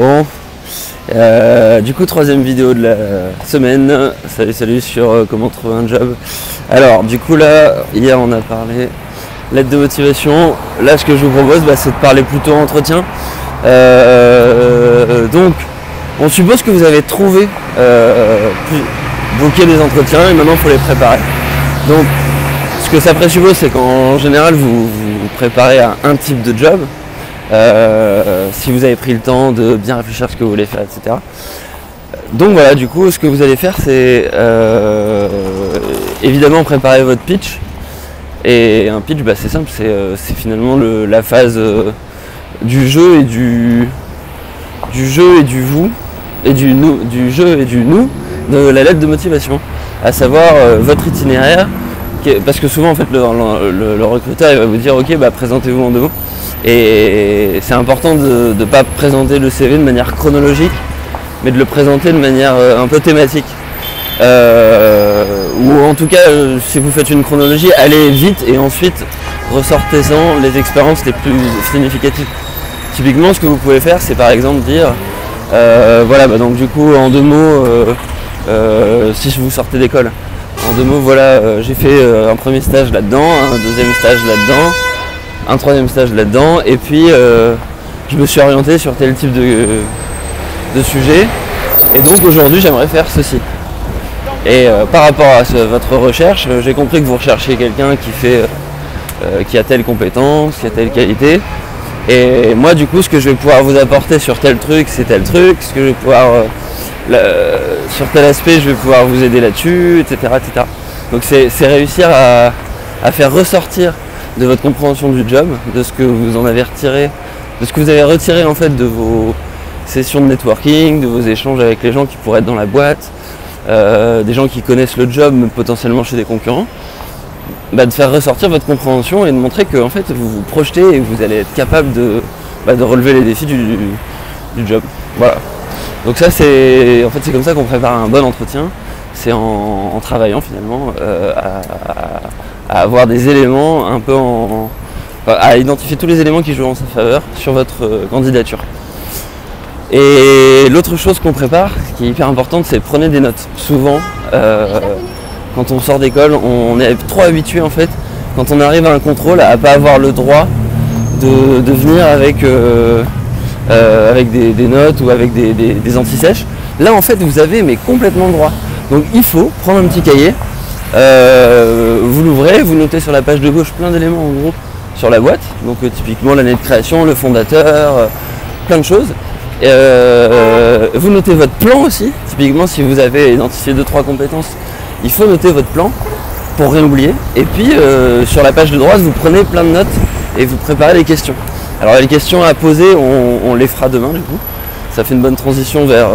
Bon, du coup troisième vidéo de la semaine. Salut sur comment trouver un job. Alors du coup là, hier on a parlé lettre de motivation. Là ce que je vous propose c'est de parler plutôt entretien. Donc on suppose que vous avez trouvé booké des entretiens et maintenant il faut les préparer. Donc ce que ça présuppose, c'est qu'en général vous vous préparez à un type de job. Si vous avez pris le temps de bien réfléchir à ce que vous voulez faire, etc. Donc voilà, du coup, ce que vous allez faire, c'est évidemment préparer votre pitch. Et un pitch, c'est simple, c'est finalement la phase du jeu et du jeu et du vous, et du jeu et du nous de la lettre de motivation, à savoir votre itinéraire. Parce que souvent en fait le recruteur il va vous dire ok présentez-vous en 2 mots, et c'est important de ne pas présenter le CV de manière chronologique mais de le présenter de manière un peu thématique, ou en tout cas si vous faites une chronologie, allez vite et ensuite ressortez-en les expériences les plus significatives. Typiquement ce que vous pouvez faire, c'est par exemple dire donc du coup en 2 mots, si vous sortez d'école, en 2 mots, voilà, j'ai fait un premier stage là-dedans, un deuxième stage là-dedans, un troisième stage là-dedans, et puis je me suis orienté sur tel type de sujet, et donc aujourd'hui j'aimerais faire ceci. Et par rapport à votre recherche, j'ai compris que vous recherchez quelqu'un qui a telle compétence, qui a telle qualité, et moi du coup ce que je vais pouvoir vous apporter sur tel truc, c'est tel truc, ce que je vais pouvoir... sur tel aspect je vais pouvoir vous aider là-dessus, etc. Donc c'est réussir à faire ressortir de votre compréhension du job, de ce que vous en avez retiré, de ce que vous avez retiré en fait de vos sessions de networking, de vos échanges avec les gens qui pourraient être dans la boîte, des gens qui connaissent le job mais potentiellement chez des concurrents, de faire ressortir votre compréhension et de montrer que en fait vous vous projetez et que vous allez être capable de relever les défis du job. Voilà. Donc ça c'est comme ça qu'on prépare un bon entretien, c'est en travaillant finalement à avoir des éléments un peu à identifier tous les éléments qui jouent en sa faveur sur votre candidature. Et l'autre chose qu'on prépare, qui est hyper importante, c'est prenez des notes. Souvent, quand on sort d'école, on est trop habitué en fait, quand on arrive à un contrôle, à pas avoir le droit de venir avec des notes ou avec des anti-sèches. Là en fait vous avez complètement le droit. Donc il faut prendre un petit cahier, vous l'ouvrez, vous notez sur la page de gauche plein d'éléments en gros sur la boîte, donc typiquement l'année de création, le fondateur, plein de choses. Vous notez votre plan aussi, typiquement si vous avez identifié 2-3 compétences, il faut noter votre plan pour rien oublier. Et puis sur la page de droite vous prenez plein de notes et vous préparez les questions. Alors les questions à poser, on les fera demain du coup. Ça fait une bonne transition vers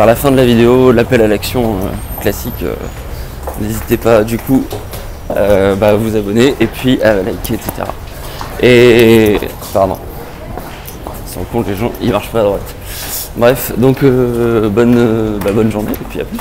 la fin de la vidéo, l'appel à l'action classique. N'hésitez pas du coup à vous abonner et puis à liker, etc. Et pardon, ils sont cons les gens, ils marchent pas à droite. Bref, donc bonne journée et puis à plus.